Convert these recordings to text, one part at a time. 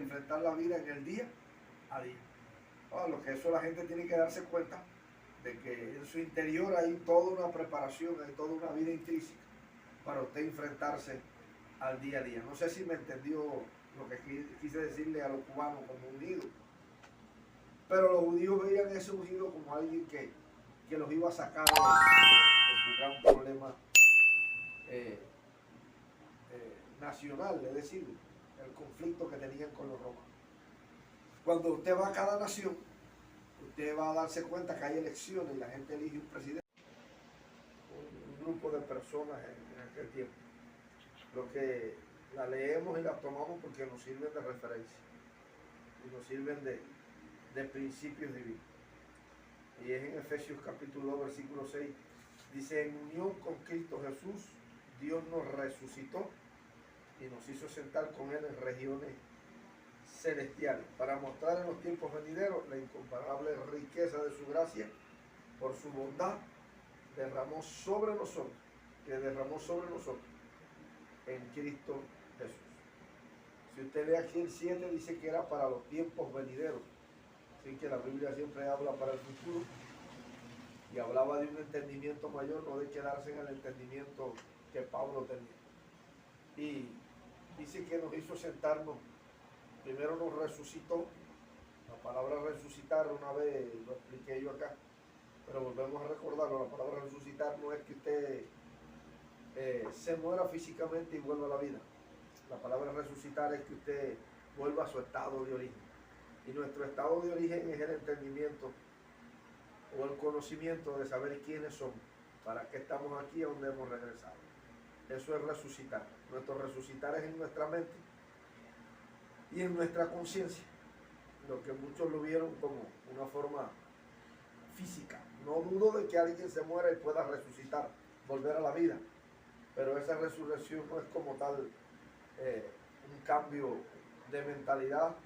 enfrentar la vida en el día a día. Lo que eso la gente tiene que darse cuenta de que en su interior hay toda una preparación, hay toda una vida intrínseca para usted enfrentarse al día a día. No sé si me entendió lo que quise decirle a los cubanos como ungidos, pero los judíos veían ese ungido como alguien que los iba a sacar de su gran problema nacional, es decir, el conflicto que tenían con los romanos. Cuando usted va a cada nación, usted va a darse cuenta que hay elecciones y la gente elige un presidente, un grupo de personas en aquel tiempo. Lo que la leemos y la tomamos porque nos sirven de referencia y nos sirven de principios divinos. Y es en Efesios capítulo 2, versículo 6, dice: en unión con Cristo Jesús, Dios nos resucitó y nos hizo sentar con Él en regiones celestiales, para mostrar en los tiempos venideros la incomparable riqueza de su gracia, por su bondad, que derramó sobre nosotros en Cristo Jesús. Si usted lee aquí el 7, dice que era para los tiempos venideros, así que la Biblia siempre habla para el futuro, y hablaba de un entendimiento mayor, no de quedarse en el entendimiento que Pablo tenía. Y dice que nos hizo sentarnos. Primero nos resucitó. La palabra resucitar, una vez lo expliqué yo acá, pero volvemos a recordarlo. La palabra resucitar no es que usted se muera físicamente y vuelva a la vida. La palabra resucitar es que usted vuelva a su estado de origen. Y nuestro estado de origen es el entendimiento o el conocimiento de saber quiénes somos, para qué estamos aquí, a dónde hemos regresado. Eso es resucitar. Nuestro resucitar es en nuestra mente y en nuestra conciencia, lo que muchos lo vieron como una forma física. No dudo de que alguien se muera y pueda resucitar, volver a la vida, pero esa resurrección no es como tal un cambio de mentalidad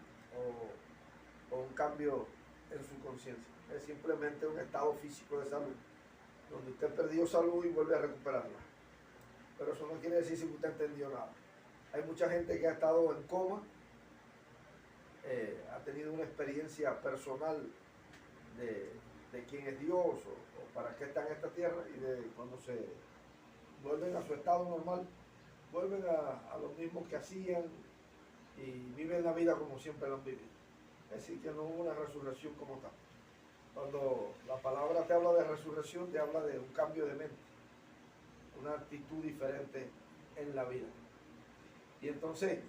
o un cambio en su conciencia. Es simplemente un estado físico de salud, donde usted perdió salud y vuelve a recuperarla. Pero eso no quiere decir que usted entendió nada. Hay mucha gente que ha estado en coma, ha tenido una experiencia personal de quién es Dios o para qué está en esta tierra, y de cuando se vuelven a su estado normal, vuelven a lo mismo que hacían y viven la vida como siempre la han vivido. Es decir, que no hubo una resurrección como tal. Cuando la palabra te habla de resurrección, te habla de un cambio de mente, una actitud diferente en la vida. Y entonces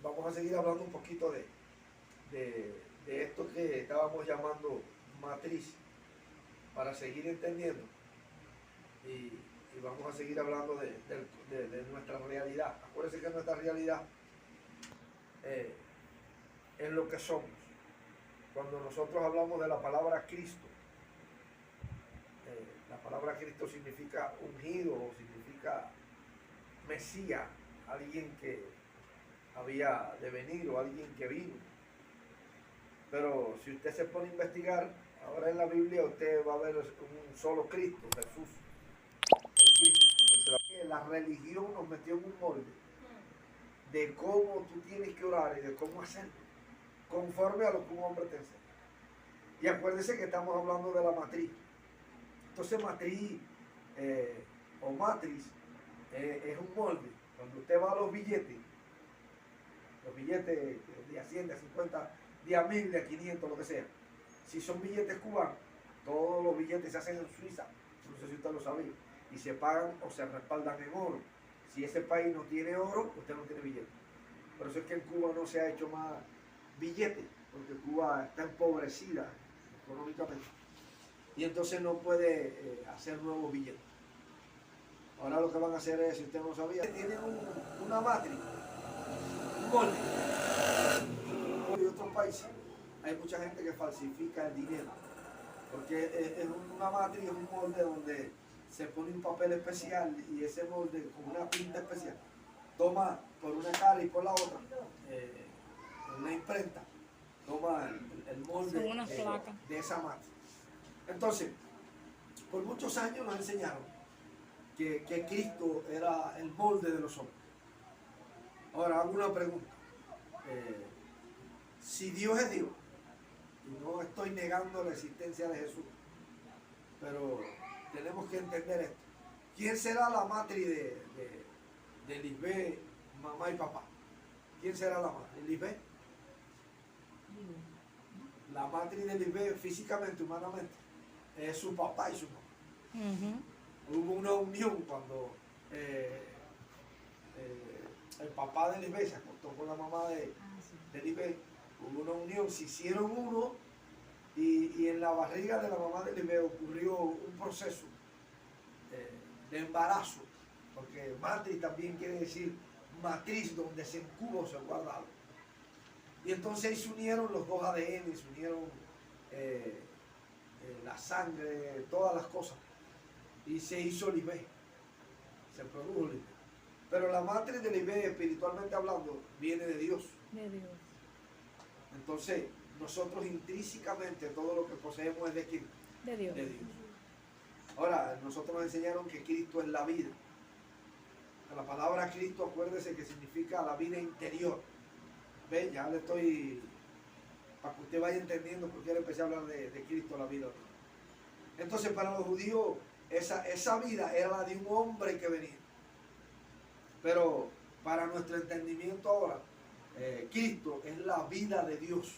vamos a seguir hablando un poquito de esto que estábamos llamando matriz, para seguir entendiendo, y vamos a seguir hablando de nuestra realidad. Acuérdense que nuestra realidad es lo que somos. Cuando nosotros hablamos de la palabra Cristo, la palabra Cristo significa ungido, o significa Mesías, alguien que había de venir o alguien que vino. Pero si usted se pone a investigar, ahora en la Biblia usted va a ver un solo Cristo, Jesús, el Cristo. Entonces, la religión nos metió en un molde de cómo tú tienes que orar y de cómo hacerlo, conforme a lo que un hombre te enseña. Y acuérdense que estamos hablando de la matriz. Entonces matriz o matriz es un molde. Cuando usted va a los billetes de a 100, de a 50, de a 1000, de a 500, lo que sea. Si son billetes cubanos, todos los billetes se hacen en Suiza, no sé si usted lo sabía, y se pagan o se respaldan en oro. Si ese país no tiene oro, usted no tiene billete. Por eso es que en Cuba no se ha hecho más billetes, porque Cuba está empobrecida económicamente y entonces no puede hacer nuevos billetes. Ahora lo que van a hacer es, si usted no sabía, tienen una matriz, un molde. En otros países hay mucha gente que falsifica el dinero, porque es una matriz, es un molde donde se pone un papel especial, y ese molde con una pinta especial toma por una cara y por la otra una imprenta, toma el molde de esa matriz. Entonces, por muchos años nos enseñaron que Cristo era el molde de los hombres. Ahora hago una pregunta. si Dios es Dios, y no estoy negando la existencia de Jesús, pero tenemos que entender esto. ¿Quién será la matriz de Lisbeth, mamá y papá? ¿Quién será la matriz? ¿Lisbeth? La matriz de Lisbeth físicamente, humanamente, es su papá y su mamá. Hubo una unión cuando el papá de Lisbeth se acostó con la mamá de Lisbeth. Hubo una unión, se hicieron uno y en la barriga de la mamá de Lisbeth ocurrió un proceso de embarazo, porque matriz también quiere decir matriz, donde se incuba o se guarda algo. Y entonces se unieron los dos ADN, se unieron la sangre, todas las cosas, y se hizo Lisbeth, se produjo Lisbeth. Pero la matriz de Lisbeth, espiritualmente hablando, viene de Dios. De Dios. Entonces, nosotros intrínsecamente todo lo que poseemos es de quién? De Dios. De Dios. Ahora, nosotros nos enseñaron que Cristo es la vida. La palabra Cristo, acuérdese que significa la vida interior. ¿Ven? Ya le estoy, para que usted vaya entendiendo por qué le empecé a hablar de Cristo, la vida. Entonces, para los judíos, esa vida era la de un hombre que venía. Pero para nuestro entendimiento ahora, Cristo es la vida de Dios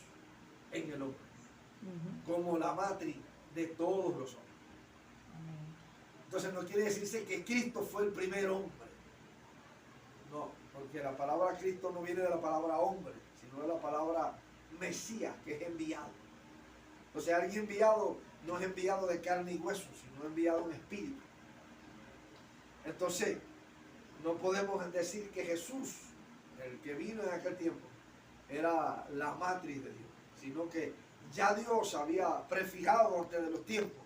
en el hombre, como la matriz de todos los hombres. Entonces no quiere decirse que Cristo fue el primer hombre. No, porque la palabra Cristo no viene de la palabra hombre, sino de la palabra Mesías, que es enviado. O sea, alguien enviado no es enviado de carne y hueso, sino enviado en espíritu. Entonces, no podemos decir que Jesús, el que vino en aquel tiempo, era la matriz de Dios, sino que ya Dios había prefijado antes de los tiempos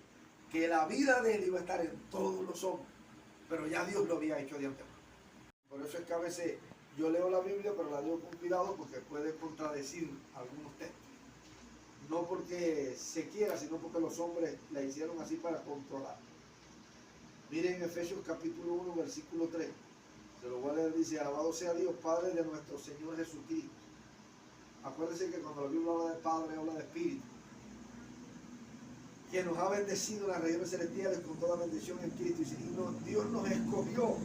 que la vida de él iba a estar en todos los hombres, pero ya Dios lo había hecho de antemano. Por eso es que a veces yo leo la Biblia, pero la leo con cuidado porque puede contradecir algunos textos. No porque se quiera, sino porque los hombres la hicieron así para controlar. Miren Efesios capítulo 1, versículo 3. Se lo voy a leer, dice: alabado sea Dios, Padre de nuestro Señor Jesucristo. Acuérdense que cuando la Biblia habla de Padre, habla de Espíritu. Que nos ha bendecido en las regiones celestiales con toda bendición en Cristo. Y Dios nos escogió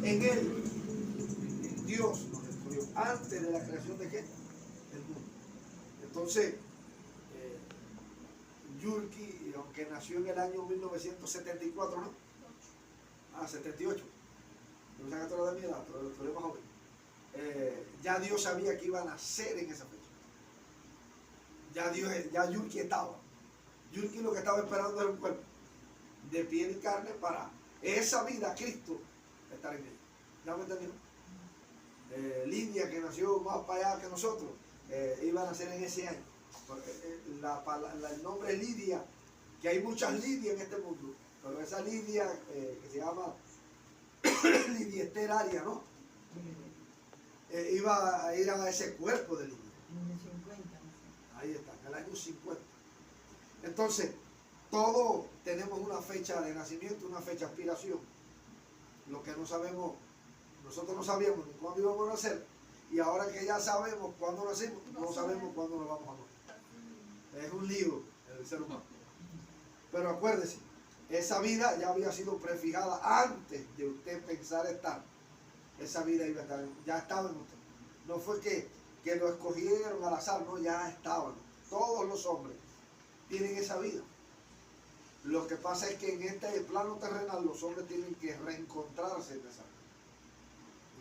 en Él. Dios nos escogió antes de la creación de ¿qué? Del mundo. Entonces, Yurki, aunque nació en el año 1974, ¿no? 78. No sé que tú eres de mi edad, pero tú eres más joven. Ya Dios sabía que iba a nacer en esa fecha. Ya Yurki estaba. Yurki lo que estaba esperando era un cuerpo de piel y carne para esa vida, Cristo, estar en ella. ¿Ya me entendió? Lidia, que nació más para allá que nosotros, iba a nacer en ese año. El nombre es Lidia, que hay muchas Lidia en este mundo, pero esa Lidia que se llama Lidia Esther Arias, ¿no? Iba a ir a ese cuerpo de Lidia. En el 50. Ahí está, en el año 50. Entonces, todos tenemos una fecha de nacimiento, una fecha de aspiración. Lo que no sabemos, nosotros no sabíamos ni cuándo íbamos a nacer, y ahora que ya sabemos cuándo nacimos, no sabemos cuándo nos vamos a morir. Es un lío el ser humano. Pero acuérdese, esa vida ya había sido prefijada antes de usted pensar estar. Esa vida iba a estar, ya estaba en usted. No fue que lo escogieron al azar, no, ya estaban. Todos los hombres tienen esa vida. Lo que pasa es que en este plano terrenal los hombres tienen que reencontrarse en esa vida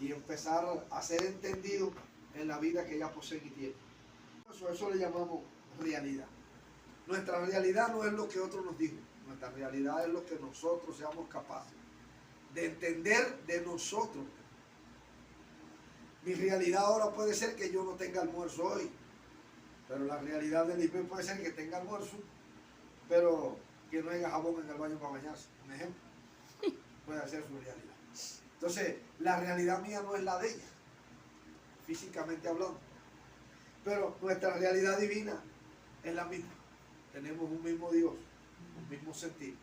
y empezar a ser entendidos en la vida que ya poseen y tienen. Eso le llamamos realidad. Nuestra realidad no es lo que otros nos digan. Nuestra realidad es lo que nosotros seamos capaces de entender de nosotros. Mi realidad ahora puede ser que yo no tenga almuerzo hoy, pero la realidad de Lisbeth puede ser que tenga almuerzo, pero que no haya jabón en el baño para bañarse. Un ejemplo. Puede ser su realidad. Entonces, la realidad mía no es la de ella, físicamente hablando. Pero nuestra realidad divina es la misma. Tenemos un mismo Dios, un mismo sentir,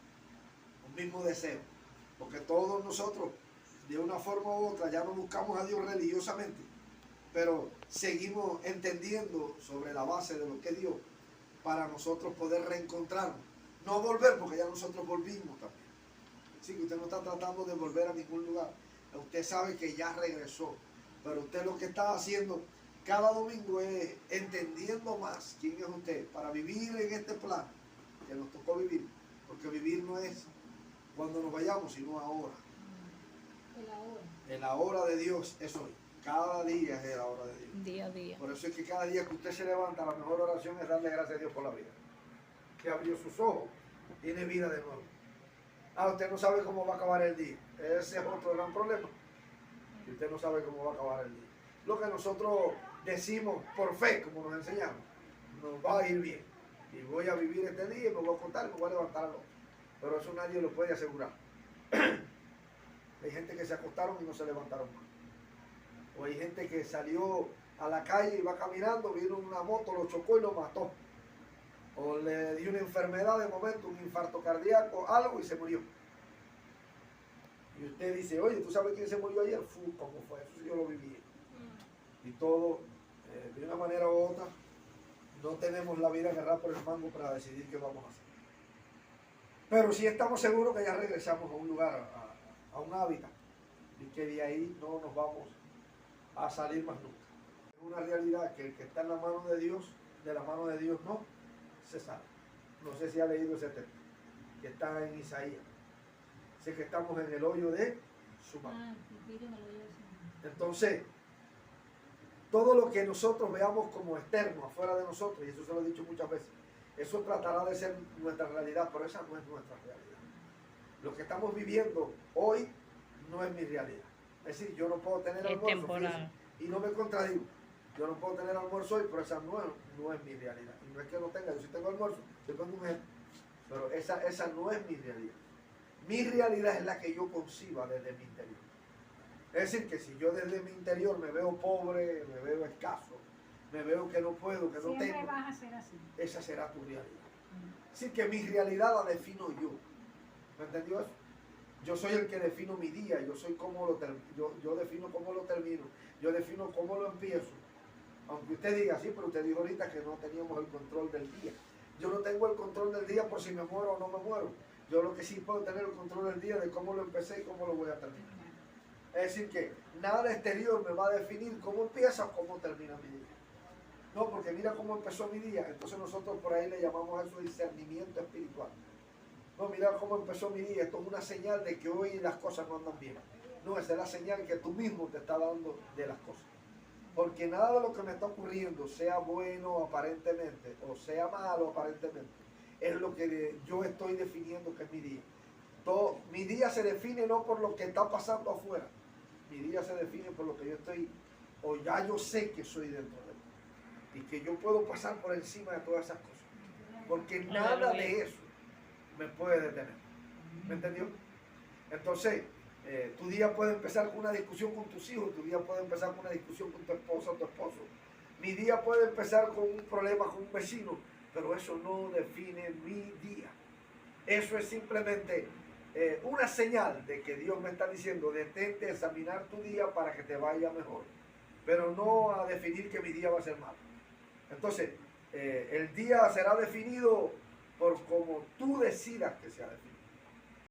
un mismo deseo. Porque todos nosotros, de una forma u otra, ya no buscamos a Dios religiosamente, pero seguimos entendiendo sobre la base de lo que es Dios para nosotros poder reencontrarnos. No volver, porque ya nosotros volvimos también. Así que usted no está tratando de volver a ningún lugar. Usted sabe que ya regresó, pero usted lo que está haciendo cada domingo es entendiendo más quién es usted para vivir en este plan que nos tocó vivir, porque vivir no es cuando nos vayamos, sino ahora. La hora de Dios es hoy. Cada día es la hora de Dios. Día a día. Por eso es que cada día que usted se levanta, la mejor oración es darle gracias a Dios por la vida. Que abrió sus ojos, tiene vida de nuevo. Usted no sabe cómo va a acabar el día. Ese es otro gran problema. Que usted no sabe cómo va a acabar el día. Lo que nosotros decimos por fe, como nos enseñamos, nos va a ir bien. Y voy a vivir este día y me voy a contar y me voy a levantar al otro. Pero eso nadie lo puede asegurar. Hay gente que se acostaron y no se levantaron más. O hay gente que salió a la calle y va caminando, vino una moto, lo chocó y lo mató. O le dio una enfermedad de momento, un infarto cardíaco, algo y se murió. Y usted dice, oye, ¿tú sabes quién se murió ayer? ¿Cómo fue? Eso sí yo lo viví. Y todo, de una manera u otra, no tenemos la vida agarrada por el mango para decidir qué vamos a hacer. Pero sí estamos seguros que ya regresamos a un lugar, a un hábitat, y que de ahí no nos vamos a salir más nunca. Es una realidad que el que está en la mano de Dios, de la mano de Dios no se sale. No sé si ha leído ese texto, que está en Isaías. Sé que estamos en el hoyo de su mano. Entonces, todo lo que nosotros veamos como externo, afuera de nosotros, y eso se lo he dicho muchas veces, eso tratará de ser nuestra realidad, pero esa no es nuestra realidad. Lo que estamos viviendo hoy no es mi realidad. Es decir, yo no puedo tener almuerzo, fíjense, y no me contradigo. Yo no puedo tener almuerzo hoy, pero esa no es mi realidad. Y no es que no tenga, yo sí tengo almuerzo, yo tengo un ejemplo, pero esa no es mi realidad. Mi realidad es la que yo conciba desde mi interior. Es decir, que si yo desde mi interior me veo pobre, me veo escaso, me veo que no puedo, que no siempre tengo, vas a ser así. esa será tu realidad. Es decir, que mi realidad la defino yo. ¿Me entendió eso? Yo soy el que defino mi día, yo soy cómo yo defino cómo lo termino, yo defino cómo lo empiezo. Aunque usted diga, sí, pero usted dijo ahorita que no teníamos el control del día. Yo no tengo el control del día por si me muero o no me muero. Yo lo que sí puedo tener el control del día de cómo lo empecé y cómo lo voy a terminar. Es decir, que nada exterior me va a definir cómo empieza o cómo termina mi día. No, porque mira cómo empezó mi día. Entonces nosotros por ahí le llamamos a eso discernimiento espiritual. No, mira cómo empezó mi día. Esto es una señal de que hoy las cosas no andan bien. No, esa es la señal que tú mismo te estás dando de las cosas. Porque nada de lo que me está ocurriendo, sea bueno aparentemente o sea malo aparentemente, es lo que yo estoy definiendo que es mi día. Mi día se define no por lo que está pasando afuera. Mi día se define por lo que yo estoy, o ya yo sé que soy dentro de mí. Y que yo puedo pasar por encima de todas esas cosas. Porque nada de eso me puede detener. ¿Me entendió? Entonces, tu día puede empezar con una discusión con tus hijos, tu día puede empezar con una discusión con tu esposa o tu esposo. Mi día puede empezar con un problema con un vecino, pero eso no define mi día. Eso es simplemente una señal de que Dios me está diciendo, detente a examinar tu día para que te vaya mejor, pero no a definir que mi día va a ser malo. Entonces, el día será definido por como tú decidas que sea definido.